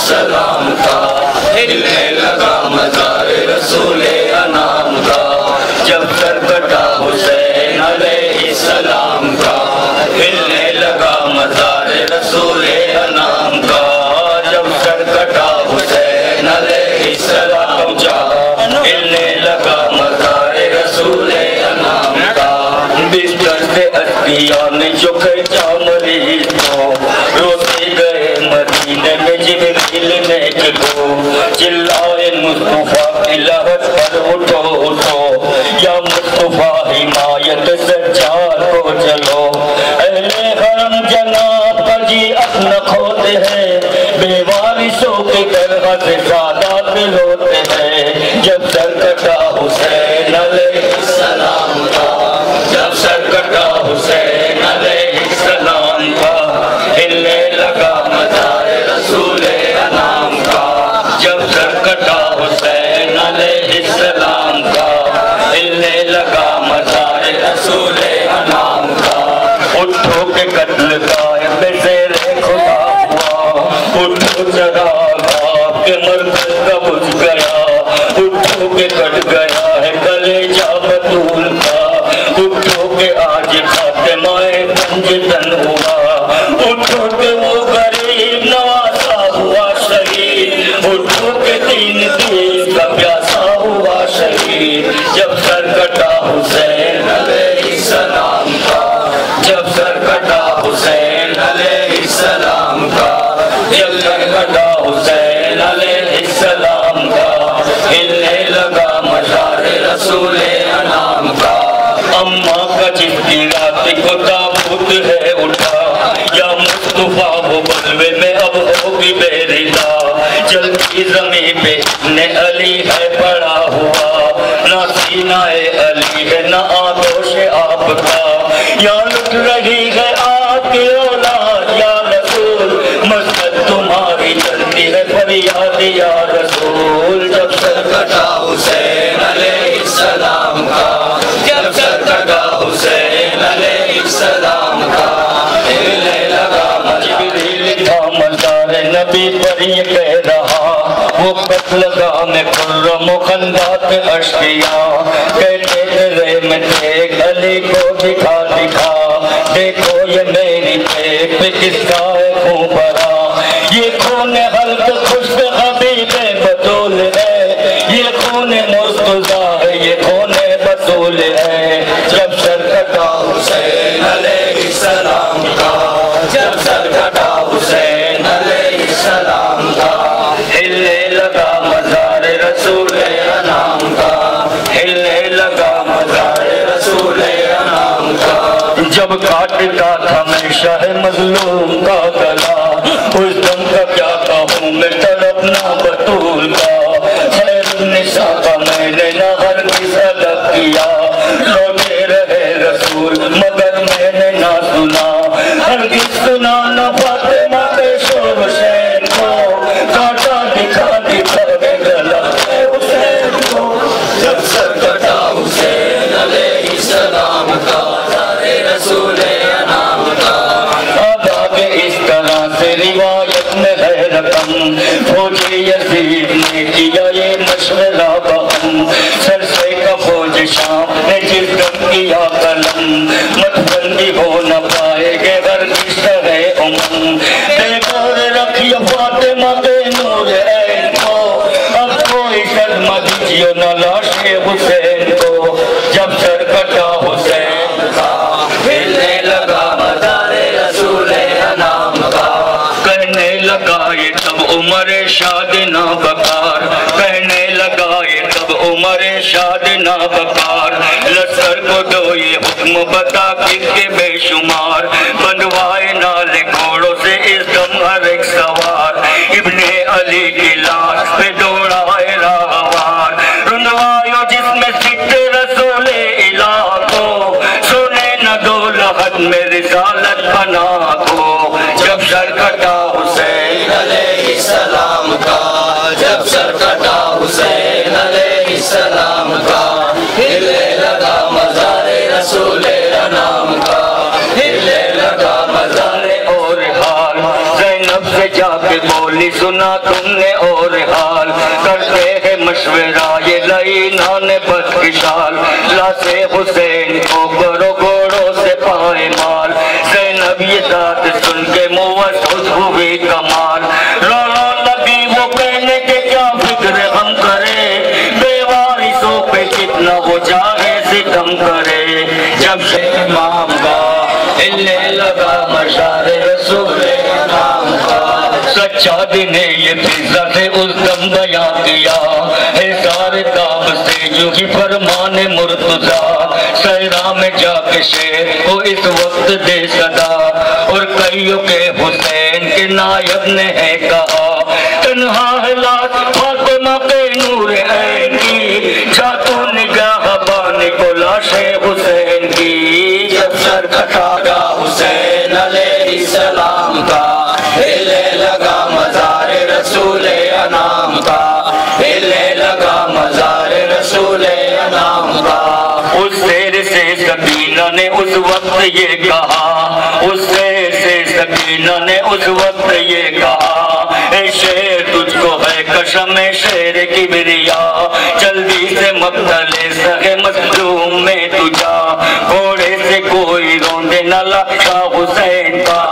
सलाम का हिलने लगा मज़ार रसूले अनाम का, जब सर कटा हुसैन अलैहिस्सलाम का, हिलने लगा मज़ार रसूले अनाम का, जब सर कटा हुसैन अलैहिस्सलाम का, हिलने लगा मज़ार रसूले अनाम का। बिस्तर से अतिया ने जो खींचा मरीज को, रोते गए मदीने में जिब्रील ने को, चिल्लाए मुस्तफा की लहर पर उठो उठो, या मुस्तफा हिमायत सज्जाद को चलो। अहले हरम जनाब का जी अपना खोते हैं, बेवारिसों के दरगाह से सादात होते हैं। जब सर कटा हुसैन अलैहिस्सलाम का, जब सर कटा हुसैन अलैहिस्सलाम का, हिलने लगा मज़ार रसूले अनाम का, जब सर कटा हुसैन अलैहिस्सलाम का, हिलने लगा मज़ार रसूले अनाम का। उठो के कत्ल का बेज़ेरे खुदा हुआ, उठो चराग आपके मरकज़ का बुझ गया, उठो के कट गया है कलेजा बतूल का, उठो के आज खातिमाए पंजतन हुआ, उठो के वो गरीब नवासा हुआ शहीद, उठो के दीन देश का प्यासा हुआ शहीद। जब सर कटा हुसैन अलैहिस्सलाम का, जब सर कटा हुसैन अलैहिस्सलाम का, जब सर कटा हुसैन अलैहिस्सलाम की ज़मीन पे ने अली है पड़ा हुआ, ना सीनाए अली है ना आगोश आपका। या लुट रही है आपकी औलाद या रसूल, मस्जिद तुम्हारी चलती है फरियाद या रसूल। जब सर कटा हुसैन अलैहिस्सलाम का, जब सर कटा हुसैन अलैहिस्सलाम का, हिले लगा जिब्रील था मज़ार नबी पर ये कह रहा, वो कत्लगाह में खुर्रम खंदात अश्किया, कहते थे मैं देख अली को दिखा दिखा, देखो ये मेरी पेट पे किसका है खून भरा, ये खून हल्क खुश्क हबीबे बतूल है, ये खून मुस्तज़ा है, ये खून बतूल है। जब सर कटा हुसैन अलैहिस्सलाम का, जब सर कटा हुसैन अलैहिस्सलाम का, हिले लगा मज़ार रसूल अनाम का, हिले लगा मज़ार रसूल अनाम का। जब काटता था मैं शाह मज़लूम का गला, उस दम का क्या कहूँ मैं तड़पना बतूल का, खैरुन्निसा का मैंने न हरगिज़ अदब किया, लौटे रहे रसूल मगर मैंने ना सुना, हरगिज़ सुना न फातिमा के शोर हुसैन को, काटा दिखा दिखा के गला हुसैन को। जब सर कटा हुसैन अलैहिस्सलाम का, सारे रसूल अनाम का। अब आगे इस तरह से रिवायत में है रकम, फौजी यजीद ने किया ये मशवरा बहम, सर से का फौज शाम ने जिस दम किया कलम, मतबंदी हो न पाएगे हरगिज़ है उमम, देखो रखिए फातिमा के नूर ऐन को, अब कोई सदमा दीजिए न लाशे हुसैन को। जब सर कटा हुसैन का, हिलने लगा मज़ारे रसूल अनाम का, कहने लगा ये तब उमर शाद ना बकार, कहने लगा ये तब उमर शाद ना बकार, लश्कर को दो ये हुक्म बता किसके बेशुमार, बंधवाए नाले घोड़ों से इस दम हर एक सवार, इब्ने अली की लाश पे दौड़ाए राहवार, रुंधवायो जिसमें सिक्के रसूले इलाह को, सोने न दो लहद में रिसालत बना को। जब सर कटा हुसैन अलैहिस्सलाम का, जब सर कटा हुसैन अलैहिस्सलाम का, हिले लगा मज़ारे रसूल अनाम का, हिले लगा मज़ारे। और हाल ज़ैनब से जाके बोली सुना तुमने और हाल, करते हैं मशवरा ये लईना ने बदकिशाल, लाशे हुसैन को करो घोड़ों से पाए माल, ज़ैनब ये बात सुन के मुवस्सद हुई कमाल, रोने लगी वो कहने के क्या फिक्र हम करे, बेवारिसों पे कितना वो चाहे सितम करे। जब से इमाम का हिले लगा मज़ार रसूल अनाम का, सच्चा दिन ये फिजा से उस दम बयां किया है, सारे ताब से यूं ही फरमाने मुर्तज़ा, सहरा में जाके शेर को इस वक्त दे सदा, और कईयों के हुसैन के नायब ने है कहा, तन्हा है लाश फातिमा के नूर ऐन की, छातू निगाह बाने को लाशे हुसैन की। जब सर कटा हुसैन अलैहिस्सलाम का, हिले लगा मज़ार रसूल अनाम का, हिले लगा मज़ार रसूल अनाम का। उस शेर से सकीना ने उस वक्त ये कहा, उस शेर से सकीना ने उस वक्त ये कहा, ए शेर तुझको है कसम शेर की बिरिया, जल्दी से मक्तले सगे मजलूम में तुझा, घोड़े से कोई रोंदे न लगा हुसैन का,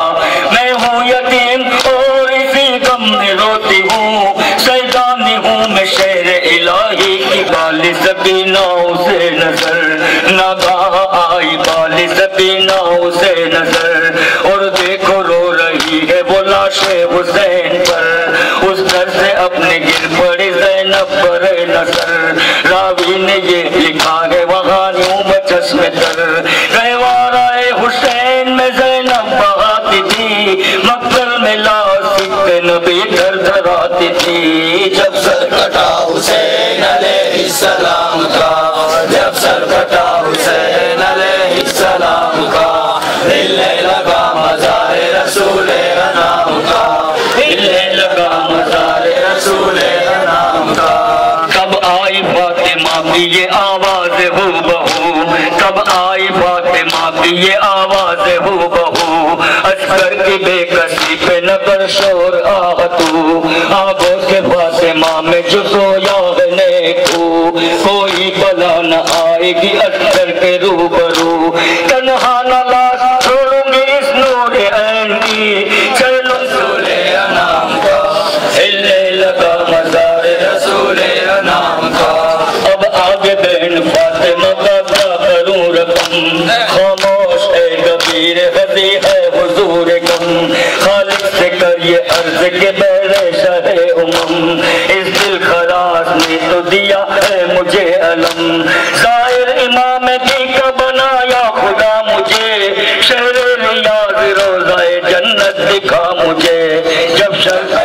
मैं हूँ यतीम और इसी गम में रोती हूँ, सैदानी हूँ मैं शेर इलाही की, बाली सकीना उसे नजर नागाह आई, बाली सकीना उसे नजर, और देखो रो रही है वो लाशे हुसैन पर, उस दर से अपने गिर पड़ी ज़ैनब पर नजर, रावी ने ये लिखा है वहाँ यूं बचस में तर, गहवाराए हुसैन में ज़ैनब बहाती थी, मक्तल में लाश नबी दर धराती आती थी जब सर कटा हुसैन अलैहिस्सलाम का, जब सर कटा हुसैन अलैहिस्सलाम का, हिलने लगा मज़ार रसूले अनाम का, हिलने लगा मज़ार रसूले अनाम का। कब आई फातिमा की ये आवाज़ हू बहू, कब आई फातिमा की ये आवाज़ हू बहू, अस्कर की बेकसी पे न कर शोर आह तू, आगों से फातिमा में जो सोया है नेकू, कोई बला न आएगी अस्कर के रूबरू, तन्हा न लाश छोड़ूंगी इस नूर ऐन की, चलो रसूले अनाम का, हिलने लगा मज़ार रसूले अनाम का। अब आगे बहन फातिमा का क्या करूं रकम, खामोश है कबीर हदी है हुजूर कम, खालिक से करिए अर्ज के बहरे शहे उमम, इस दिल खरास ने तो दिया है मुझे अलम, जाहिर इमाम दी का बनाया खुदा मुझे, शहर रियाज रोज़ाए जन्नत दिखा मुझे, जब शर्त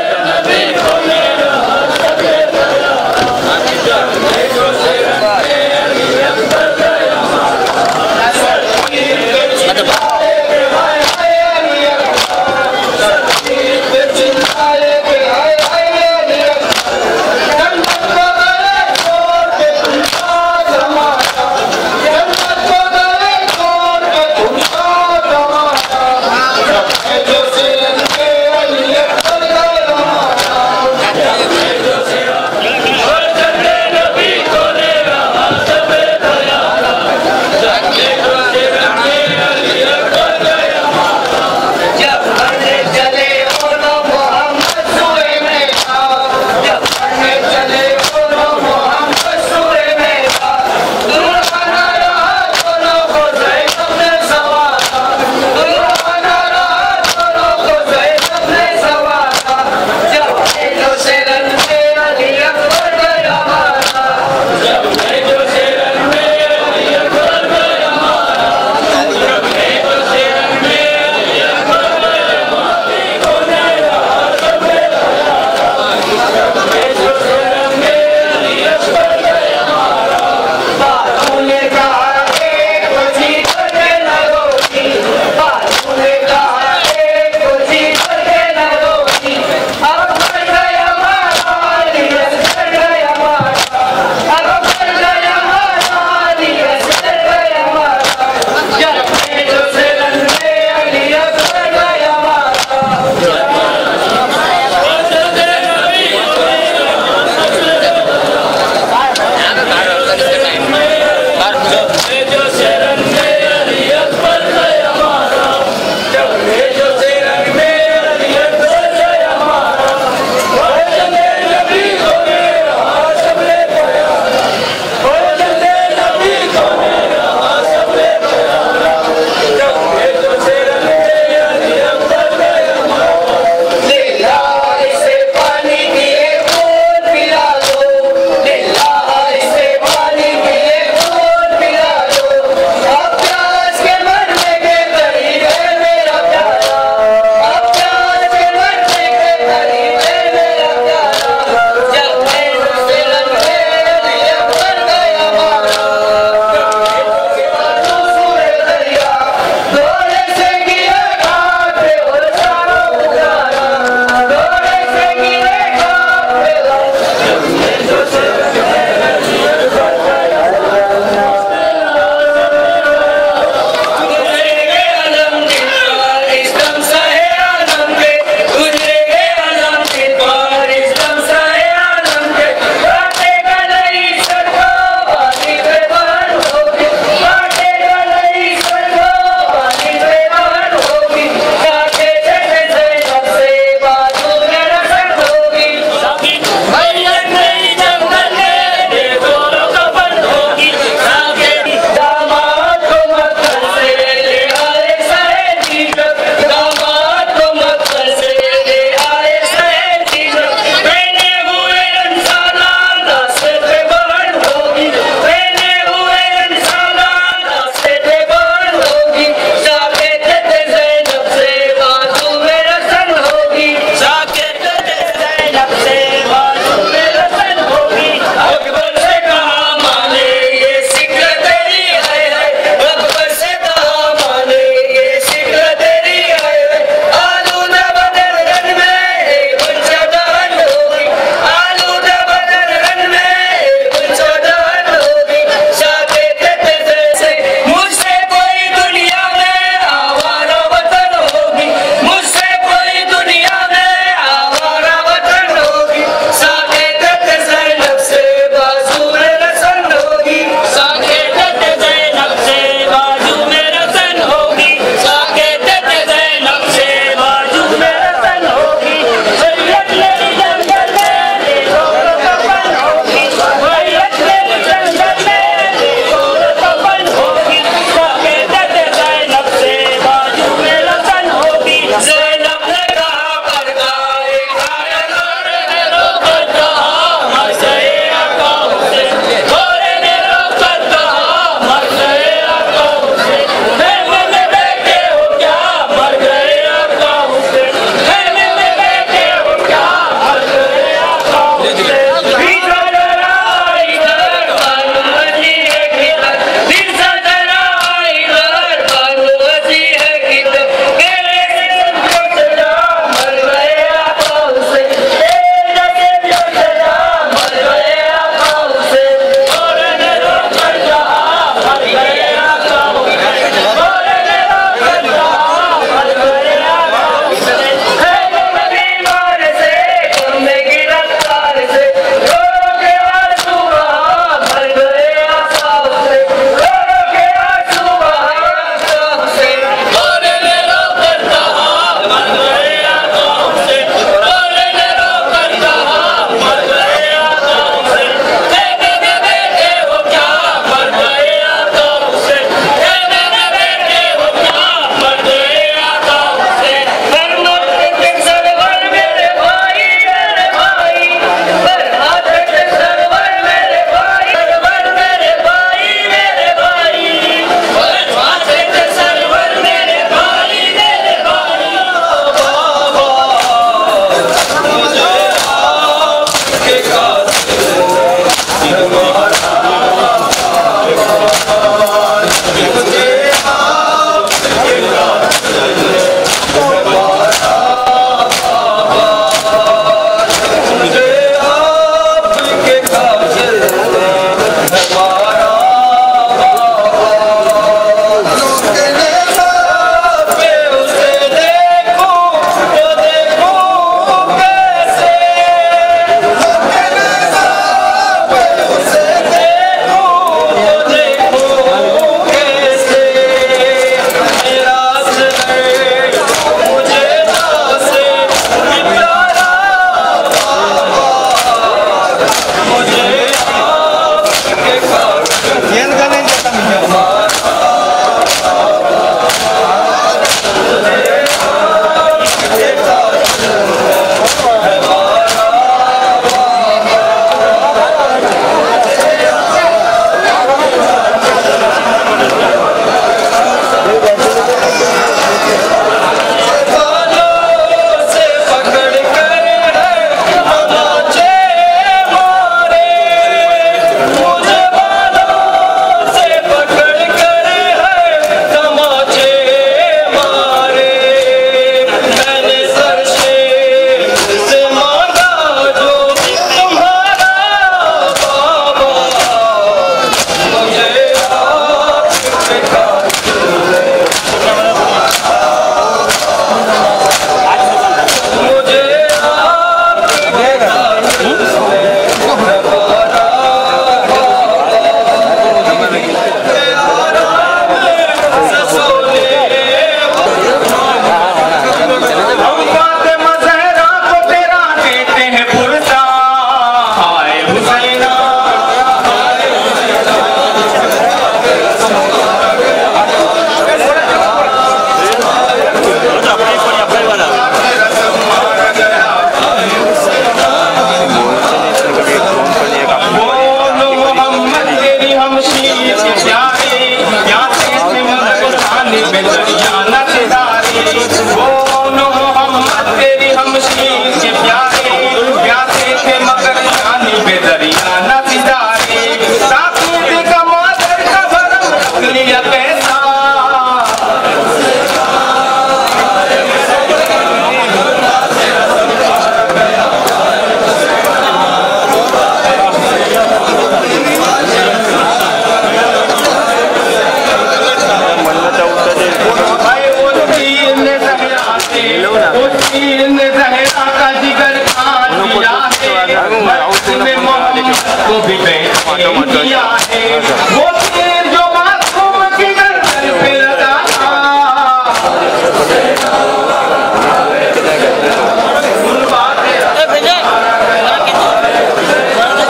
वो भी बेटे दिया है, वो तीर जो मासूम की गर्दन पे लगा था।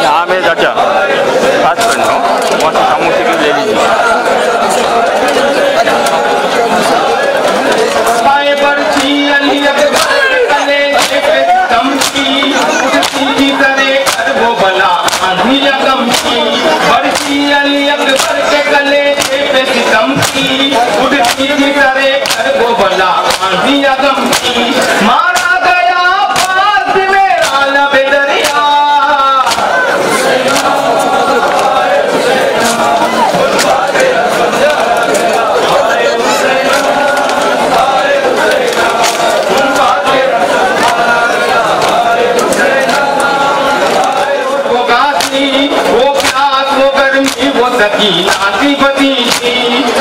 यहाँ में चाचा पास करना वहाँ से समोसे भी ले लीजिए। बरछी अली अकबर कले पे धमकी उड़ती की तरह कर वो बला आंधी गम की। बरछी अली अकबर के गले पे धमकी उड़ती की तरह कर वो बला आंधी गम की। मारा गया पास मेरा लब दरिया, सकीना सी बती थी,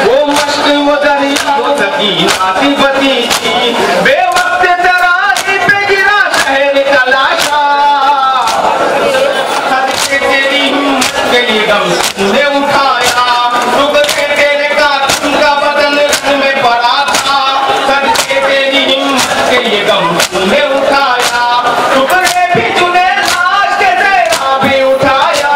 वो मश्क वो दरिया वो सकीना सी बती थी। बेवक्त तराई पे गिरा शहर का लाशा, सदके तेरी हिम्मत के लिए गम ने उठाया, टुकड़े तेरे कातिल का बदन रंग में पड़ा था। सदके तेरी हिम्मत के लिए गम ने उठाया, टुकड़े भी तूने लाश के तेरा भी उठाया।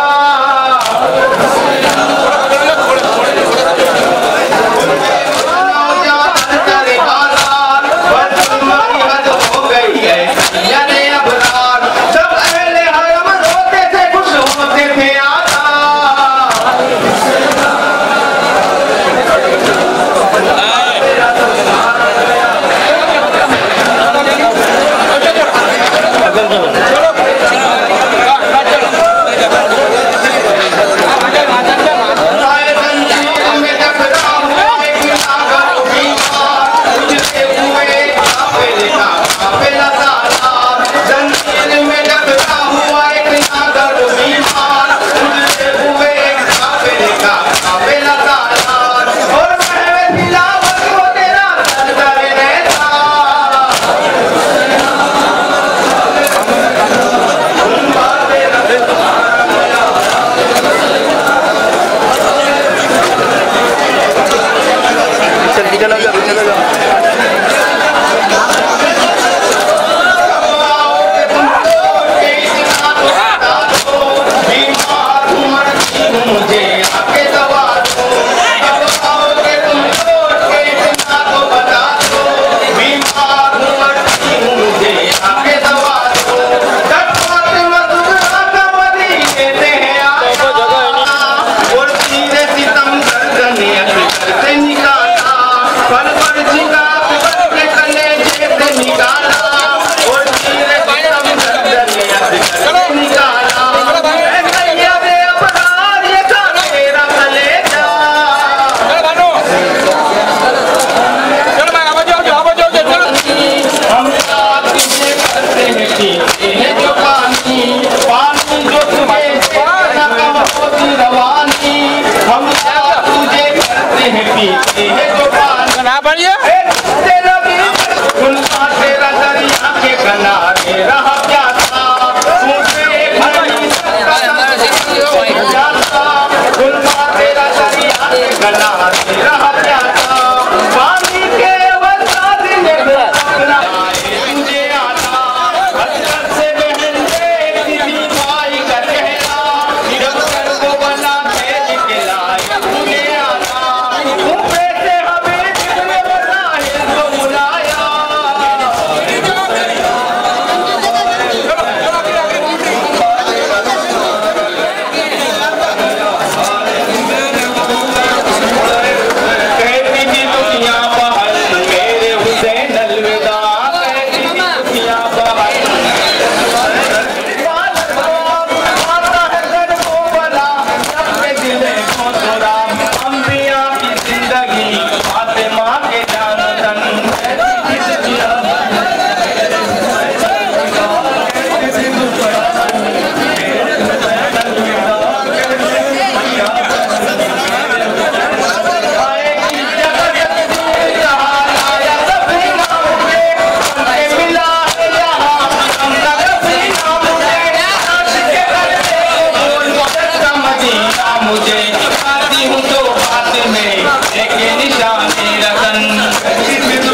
मुझे आती हूँ तो बात में एक निशानी रतन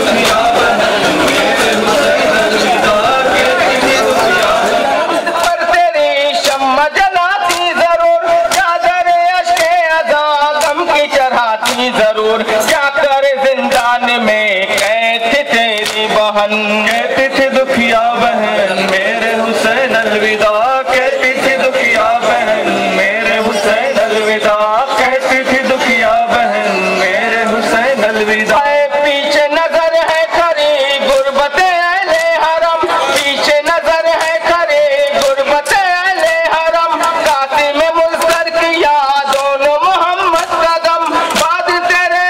पर तेरी शम्मा जलाती जरूर चादर अश्के अज़ा गम की चढ़ाती जरूर क्या कर जिंदान में कैद थी तेरी बहन कहती थी दुखिया बहन मेरे हुसैन अलविदा कहती थी दुखिया बहन मेरे हुसैन अलविदा कहती थी दुखिया बहन मेरे हुसैन अलविदा पीछे नजर है खरी गुर्बत अहले हरम पीछे नजर है खरी गुर्बत अहले हरम काती में मुल्सर किया दोनों मोहम्मद कदम बाद तेरे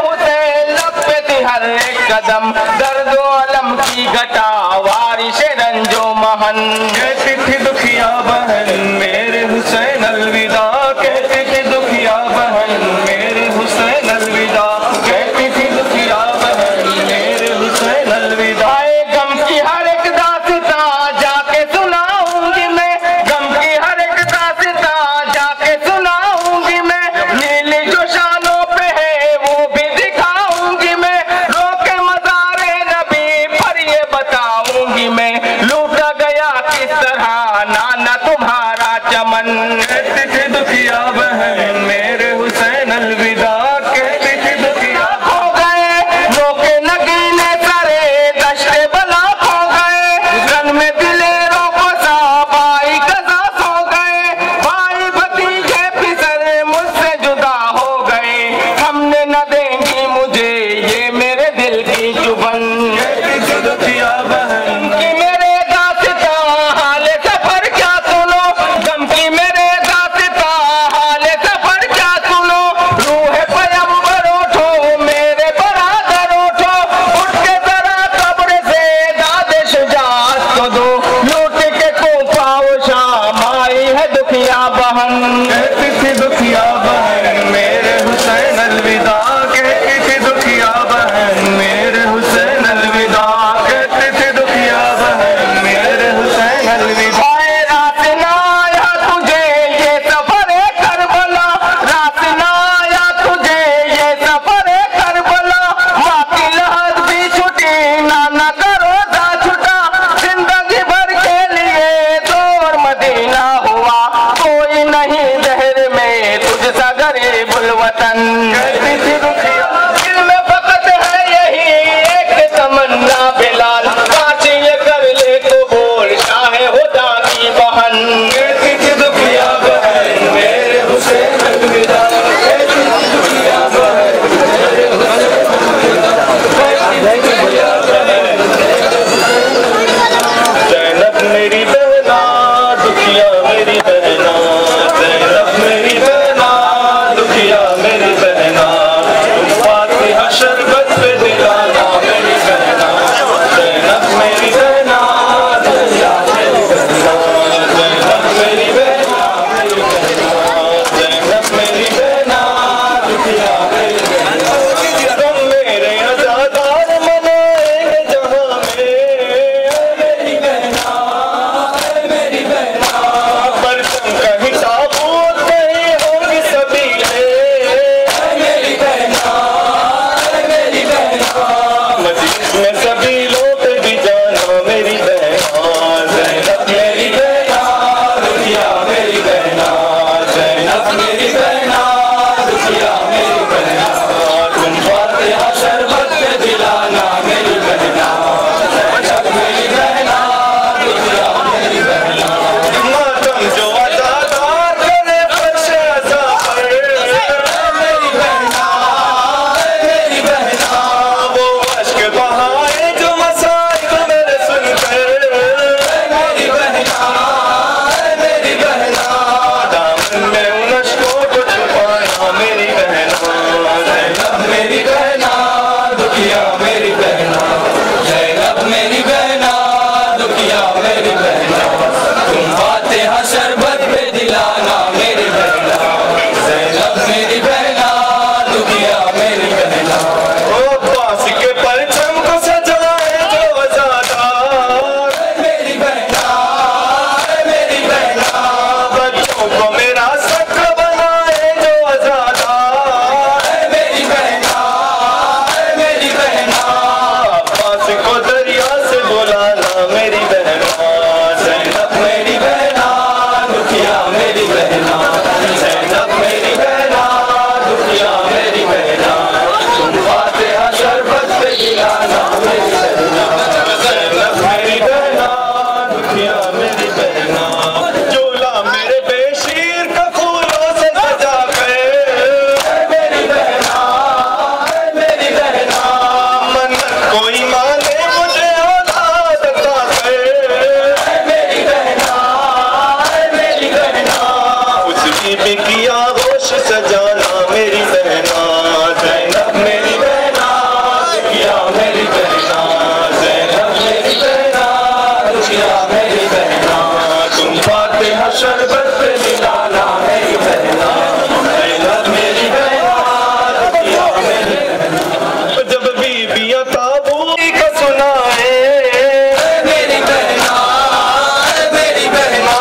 हुसैन लब पे थी हर एक कदम दर्दो अलम की घटा वारिश रंजो महन कहती थी दुखिया बहन मेरे हुसैन अलविदा कहती थी दुखिया बहन मेरे हुसैन अलविदा कहती थी दुखिया बहन मेरे हुसैन अलविदा गम की हर एक दास्ता जाके सुनाऊंगी मैं गम की हर एक दास्ता जाके सुनाऊंगी मैं नीली जो शानों पे है वो भी दिखाऊंगी मैं रोके मज़ारे नबी पर ये बताऊंगी मैं लूटा गया किस तरह नाना तुम्हारा चमन कहती थी दुखिया बहन मेरे हुसैन अलविदा कहती थी दुखिया खो गए रोके नगीने सरे दश्ते बला खो गए रन में दिलेरों को सा भाई कजा सो गए भाई भतीजे फिसरे मुझसे जुदा हो गए हमने न देंगी मुझे ये मेरे दिल की चुभन कहती थी दुखिया बहन कि मेरे दास्ता हाल सफर क्या सुनो गम की मेरे दास्ता हाल सफर क्या सुनो रूह पैगंबर उठो मेरे बरादर उठो उठ के जरा कब्र से दादे शुजात को दो लूट के कोफा शाम आई है दुखिया बहन कहती थी दुखिया बहन मेरे हुसैन अलविदा कहती थी दुखिया बहन मेरे हुसैन अलविदा कहती थी दुखिया बहन मेरे हुसैन अलविदा रात ना आया तुझे ये सफर करबला रात ना आया तुझे ये सफर करबला माँ की लहर भी छुटी नाना करो दा छुटा जिंदगी भर के लिए दूर मदीना हुआ कोई नहीं दहर में तुझसा गरीबुल वतन कहती थी दुखिया दिल में फकत है यही एक तमन्ना बिलाल काश ये कर ले तो बोल शाहे हुदा की बहन कहती थी दुखिया बहन मेरे हुसैन अलविदा कहती थी दुखिया बहन मेरे हुसैन अलविदा कहती थी दुखिया बहन ज़ैनब मेरी बहना दुखिया मेरी बहना ज़ैनब मेरी बहना दुखिया मेरी बहना तुम फातिहा शरबत पे दिलाना मेरी बहना ज़ैनब मेरी बहना दुखिया मेरी बहना ज़ैनब मेरी बहना ज़ैनब मेरी बहना दुखिया मेरी बहना तुम मेरे आज़ादार मनाएंगे जहाँ में मेरी बहना परचम कहीं ताबूत नहीं होंगी सभी मेरी बहना मस्जिद में सभी लोग भी जाना मेरी बहना ज़ैनब मेरी बहना दुखिया मेरी बहना ज़ैनब मेरी बहना दुखिया मेरी बहना तुम फातिहा शरबत पे दिलाना मेरी बहना ज़ैनब मेरी बहना दुखिया मेरी बहना मातम जो आज़ादार करे फर्श अज़ा पर मेरी बहना वो अश्क बहाए जो मसाइब मेरे सुनकर मेरी बहना दामन में उन अश्कों को छुपा बीबी की आगोश सजाना मेरी बहना ज़ैनब मेरी बहना दुखिया मेरी बहना ज़ैनब मेरी बहना दुखिया मेरी बहना तुम फातिहा शरबत पे मिलाना मेरी बहना ज़ैनब मेरी बहना दुखिया मेरी बहना। जब बीबियां ताबूत को सुनाए मेरी बहना मेरी बहना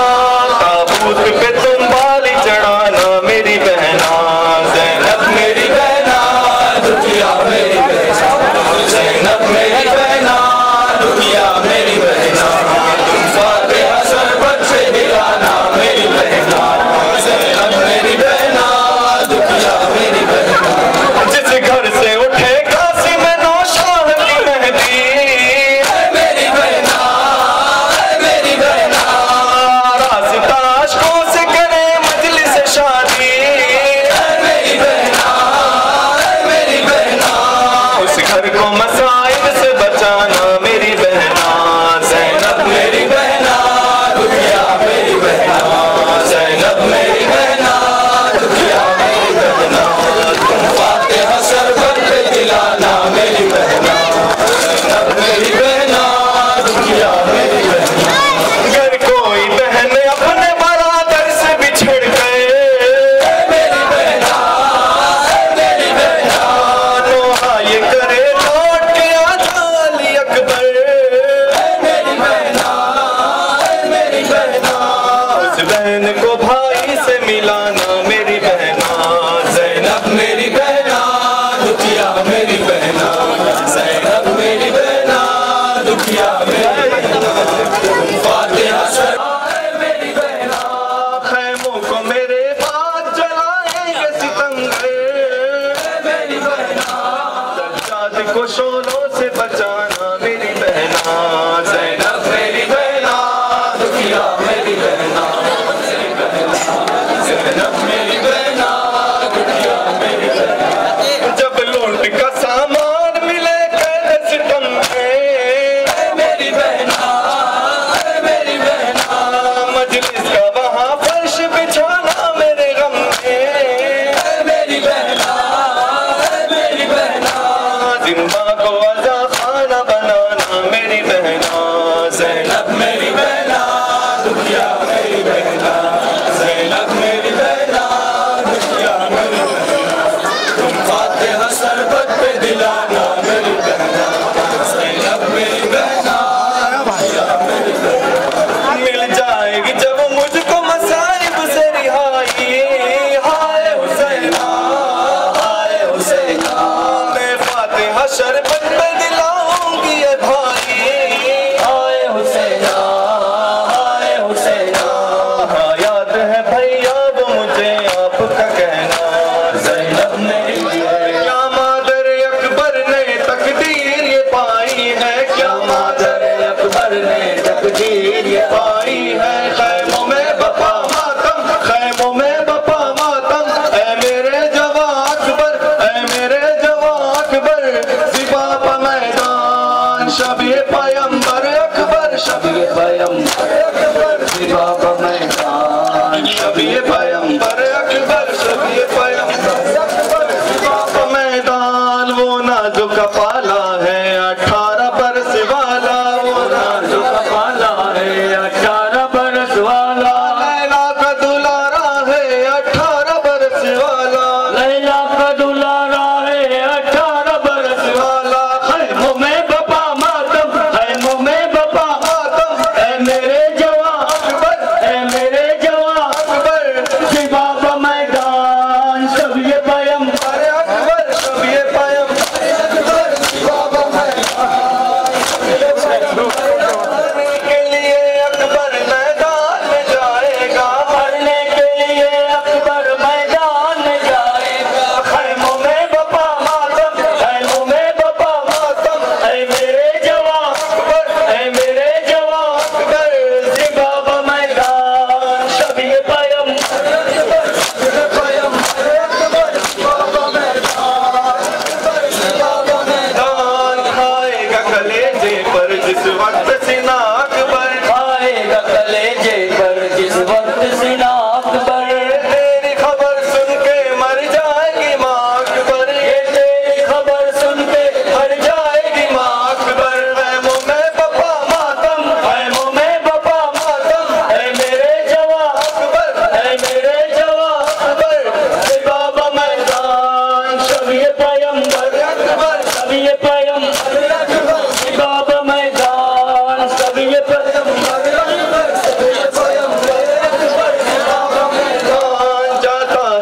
ताबूत पे तुम बाली चढ़ाना मेरी बहना ज़ैनब मेरी बहना दुखिया मेरी बहना ज़ैनब मेरी बहना दुखिया मेरी बहना तुम फातिहा शरबत से मिलाना मेरी बहना ज़ैनब मेरी बहना दुखिया मेरी बहना। जिस घर से उठे कासिम नौशाह की मेहंदी मेरी बहना मेरी बहना रास्ता अश्कों से करे मजलिस शादी मेरी बहना मेरी बहना उस घर को मसाइल से बचाना मेरी बहना ज़ैनब मेरी बहना दुखिया मेरी बहना ज़ैनब मेरी बहना दुखिया मेरी बहना तुम फातिहा शरबत पे दिलाना मेरी बहना ज़ैनब मेरी बहना दुखिया मेरी बहना। अगर कोई बहन अपने बरादर से बिछड़ गए मेरी बहना मेरी बहना नोहा ये करे लौट के आजा अली अकबर मेरी बहना मेरी बहना उस बहन को भाई से मिलाना मेरी बहना ज़ैनब मेरी बहना दुखिया मेरी बहना ज़ैनब मेरी बहना दुखिया मेरी बहना फातिहा शरबत मेरी बहना खैमों को मेरे बाद जलाएंगे सितमगर मेरी बहना सज्जाद को शोलों से बचाना मेरी बहना ज़ैनब मेरी बहना दुखिया मेरी बहना ज़ैनब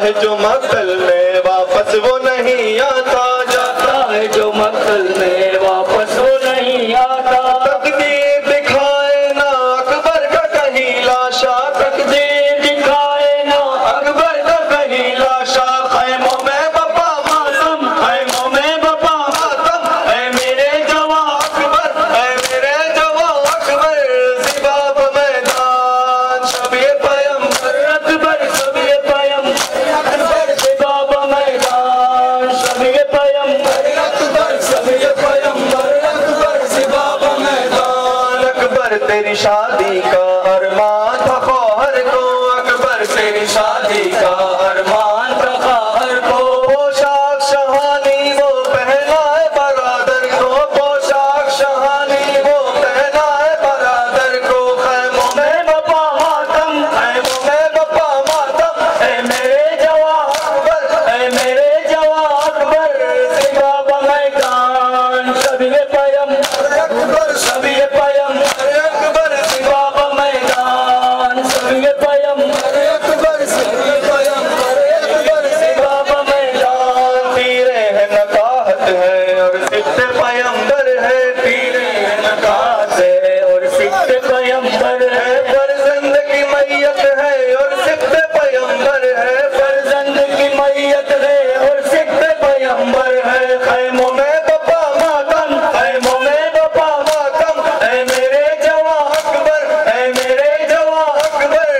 है जो मक्तल में वापस वो नहीं आता, जाता है जो मक्तल में वापस वो नहीं आता। तकदीर दिखाए ना अकबर का कहीं लाशा, तकदीर दिखाए ना अकबर का कहीं लाशा। खैमों में बपा मातम, खैमों में बपा मातम, ऐ मेरे जवां अकबर, ऐ मेरे जवां अकबर, ज़िबाब मैदान शबे पैगंबर अकबर शबे पैगंबर, अकबर ज़िबाब मैदान शबे पैगंबर, अकबर शबे पैगंबर, अकबर ज़िबाब मैदान। अकबर तेरी शादी का अरमान था खौहर को, अकबर तेरी शादी का अरमान था खौहर को, पोशाक शहानी वो पहनाए बरादर को, पोशाक शहानी वो पहनाए बरादर को। खैमों में बपा मातम, खैमों में बपा मातम, ऐ मेरे जवां अकबर, ऐ मेरे जवां अकबर, ज़िबाब मैदान शबे पैगंबर, अकबर शबे पैगंबर, अकबर ज़िबाब मैदान शबे पैगंबर, अकबर शबे पैगंबर, अकबर ज़िबाब मैदान। पीरे है नकाहत है और सिद्ध पैगंबर है, पीरे है नकाहत से और सिद्ध पैगंबर है, है, फर्जंद की मैयत है और सिद्ध पैगंबर है, फर्जंद की मैयत है और सिद्ध पैगंबर है। खैमों में बपा मातम, खैमों में बपा मातम, ऐ मेरे जवां अकबर, ऐ मेरे जवां अकबर,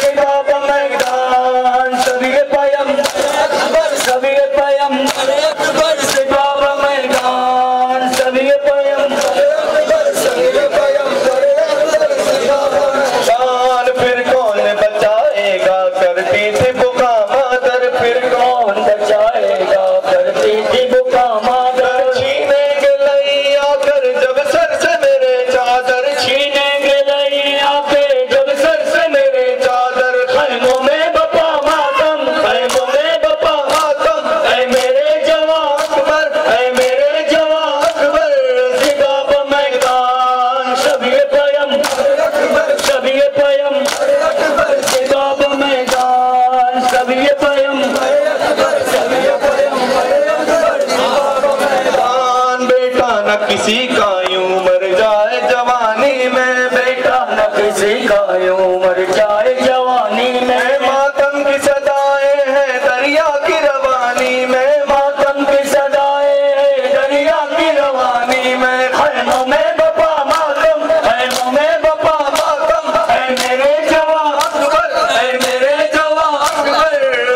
ज़िबाब मैदान शबे पैगंबर, अकबर शबे पैगंबर, अकबर ज़िबाब मैदान शबे पैगंबर, अकबर शबे पैगंबर, अकबर ज़िबाब मैदान। शान फिर कौन बचाएगा करती थी बुका मादर, फिर कौन बचाएगा करती थी बुका मादर, छीनेंगे लई आकर जब सर से मेरे चादर, छीनेंगे लई आके जब सर से मेरे चादर। खैमों में बपा मातम, खैमों में बपा मातम, ऐ मेरे जवां अकबर, ऐ मेरे जवां अकबर, ज़िबाब मैदान शबे पैगंबर, अकबर, शबे पैगंबर, अकबर, ज़िबाब मैदान शबे पैगंबर, अकबर शबे पैगंबर, अकबर ज़िबाब मैदान। बेटा न किसी का यूं मर जाए जवानी में, बेटा न किसी का यूं मर जाए जवानी में, मातम की सदाएं हैं दरिया की रवानी में, मातम की सदाएं हैं दरिया की रवानी में। खैमों में बपा मातम, खैमों में बपा मातम, ऐ मेरे जवां अकबर, ऐ मेरे जवां अकबर,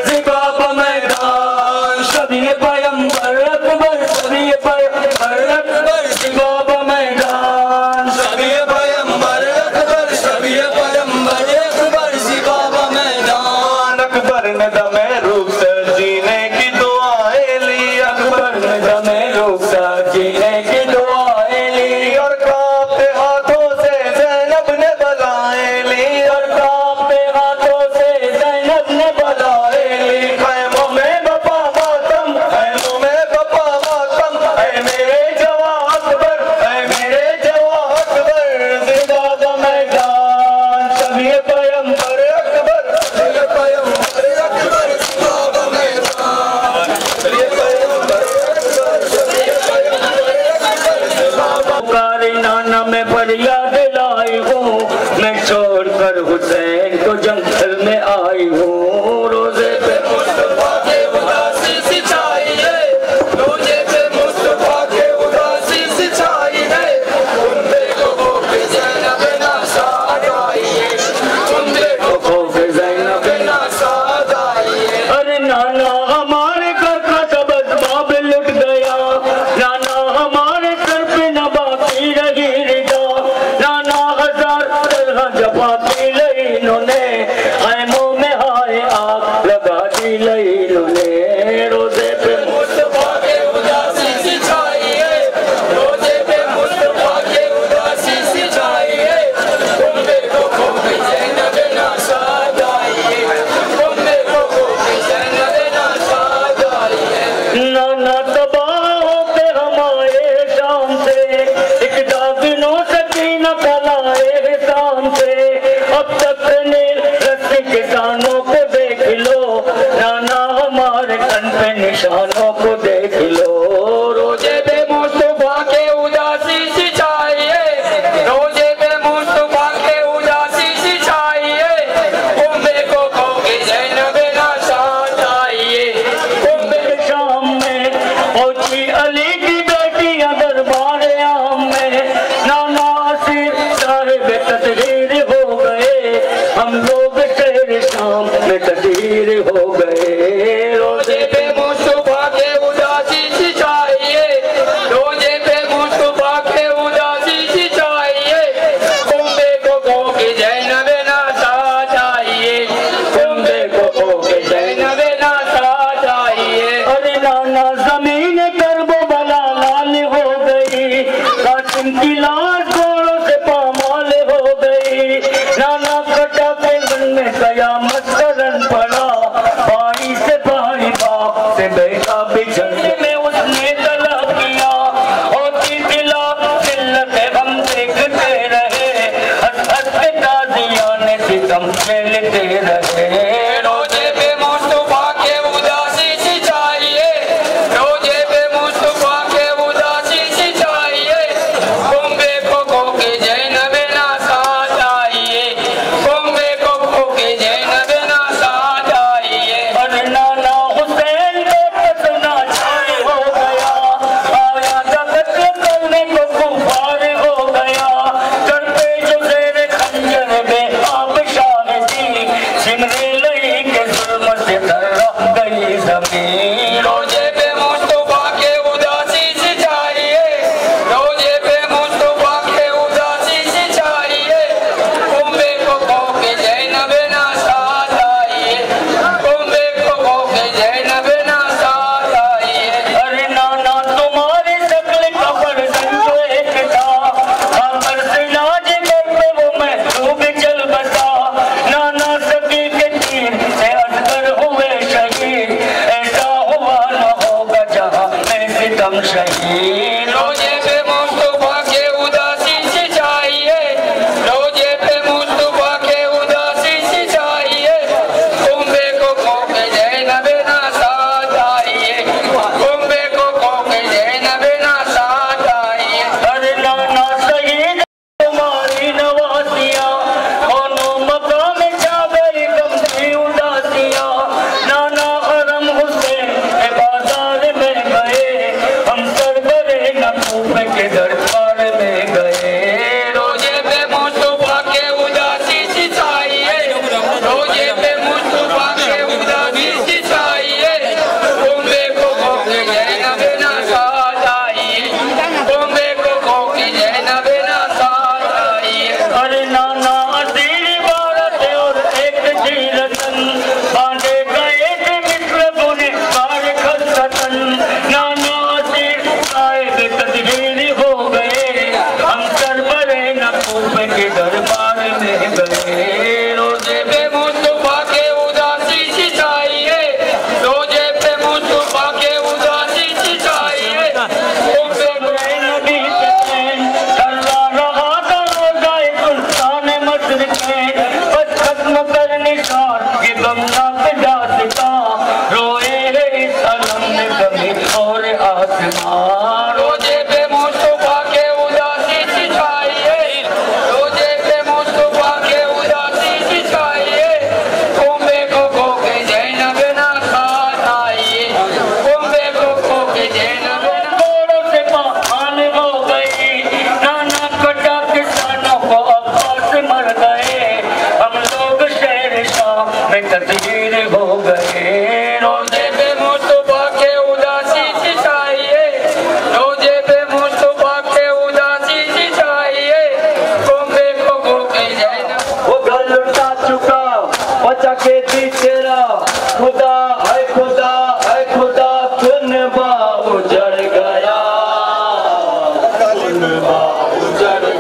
ज़िबाब मैदान शबे पैगंबर, अकबर शबे पैगंबर, अकबर ज़िबाब मैदान शबे पैगंबर, अकबर शबे पैगंबर, अकबर ज़िबाब मैदान। अकबर ने दमे रूप से जीने की दुआएं ली, अकबर ने दमे रूप से जीने की दुआएं ली, और कांपते हाथों से ज़ैनब ने बलाएं ली, और कांपते हाथों से ज़ैनब ने बलाएं ली। खैमों में बपा मातम, खैमों में बपा मातम, ऐ मेरे जवां अकबर, ऐ मेरे जवां अकबर, ज़िबाब मैदान शबे पैगंबर, अकबर, शबे पैगंबर, अकबर ज़िबाब मैदान शबे पैगंबर, अकबर शबे पैगंबर, अकबर ज़िबाब। पुकारे नाना मैं फरियाद लाई हूँ, मैं छोड़कर हुसैन को जंगल में आई हूँ। रोजे पे मुस्तफा के उदासी सिंचाई है, रोजे पे मुस्तफा के उदासी सिंचाई है, तुम देखो खौफ ज़ैनब नासाद आई है, तुम देखो खौफ ज़ैनब नासाद आई है। अरे नाना हमारे घर का सब असबाब लुट गया, नाना हमारे सर पे न बाकी रही रिदा, नाना हजार तरह जबा की लई इन्होंने, खैमों में हाय आग लगा दी लई इन्होंने। रोजे पे मुस्तफा के उदासी सिंचाई है, रोजे पे मुस्तफा के उदासी सिंचाई है, तुम देखो खौफ ज़ैनब नासाद आई है, तुम देखो खौफ ज़ैनब नासाद आई है। नाना तबाह होके हम आए शाम से, एक दागिनों सकीना कलाए शाम से, अब तक ने रस्सी किसानों को देख लो, नाना निशानों को देख लो। रोजे पे मुस्तफा के उदासी सिंचाइए, रोजे पे मुस्तफा के उदासी सिंचाइए, उम्मे को कहोगे ज़ैनब नाशाद आइए। उम्मे शाम में पहुंची अली की बेटियां दरबार आम में, नाना सिर साहिब तदहीर हो गए, हम लोग शहर शाम में तदहीर हो गए। रोजे पे मुस्तफा के उदासी सिंचाइए, रोजे पे मुस्तफा के उदासी सिंचाइए, उम्मे को कहोगे ज़ैनब नाशाद आइए, उम्मे को कहोगे ज़ैनब नाशाद आइए। अरे नाना ज़मीन करबला लाल हो गई, कासिम की लाश घोड़ों से पामाल हो गई, नाना कटा के मन में कयामत करन पड़ा, भाई से भाई बाप से बेटा बिछड़ने में उसने तलब किया, होती दिला जिल्लत हम देखते रहे, हंस हंस के ताजियाने सितम झेलते रहे। रोजे पे मुस्तफा के उदासी सिंचाइए, रोजे पे मुस्तफा के उदासी सिंचाइए, उम्मे को कहोगे ज़ैनब नाशाद आइए, उम्मे को कहोगे ज़ैनब नाशाद आइए। और नाना हुसैन बेपतना छाए हो गया, आया जगत करने को कुफार हो गया, करते जो तेरे खंजर में आप शाहिदी, सिमरे लई के जुल्म से धर्रा गई ज़मीन। रोजे पे मुस्तफा के उदासी सिंचाइए, रोजे पे मुस्तफा के उदासी सिंचाइए, उम्मे को कहोगे ज़ैनब नाशाद आइए, उम्मे को कहोगे ज़ैनब नाशाद आइए। अरे नाना तुम्हारी शक्ल का बर्तन जो एक था, आकर से लाज करके वो महबूब चल बसा, नाना सकी के तीर से असगर हुए शहीद, ऐसा हुआ न होगा जहाँ में सितम शहीद। रोजे पे मुस्तफा के उदासी सिंचाइए, रोजे पे मुस्तफा के उदासी सिंचाइए, उम्मे को कहोगे ज़ैनब नाशाद आइए, उम्मे को कहोगे ज़ैनब नाशाद आइए। अरे नाना शहीद तुम्हारी नवासियाँ, दोनों मकाम जा गई गम की उदासियाँ, नाना हरम हुसैन के बाजार में गए, हम सरबरे नकूब के दरबार में गए। रोजे पे मुस्तफा के उदासी सिंचाइए, रोजे पे मुस्तफा के उदासी सिंचाइए, उम्मे को कहोगे ज़ैनब नाशाद आइए, उम्मे को कहोगे ज़ैनब नाशाद आइए। अरे नाना असीर इबारत और एक जीरतन, बांधे गए थे मिस्र गुनहगार खसतन, नाना असीर साहिब तदहीर हो गए, हम सरबरे नकूब के दरबार में गए। रोजे पे मुस्तफा के उदासी सिंचाइए, रोजे पे मुस्तफा के उदासी सिंचाइए, उम्मे को नबी से करवा रहा था रोज़ाए सुल्तान मस्र के, बस खत्म कर निशान के गमनाक दास्ता, रोए है इस अलम में ज़मीन और आसमान। रोजे पे मुस्तफा के उदासी सिंचाइए, रोजे पे मुस्तफा के उदासी सिंचाइए, उम्मे को कहोगे ज़ैनब नाशाद आइए, उम्मे को कहोगे ज़ैनब। घोड़ों से पामाल हो गई, नाना कटा किसानों को अब्बास मर गए, हम लोग शहर शाम में तदहीर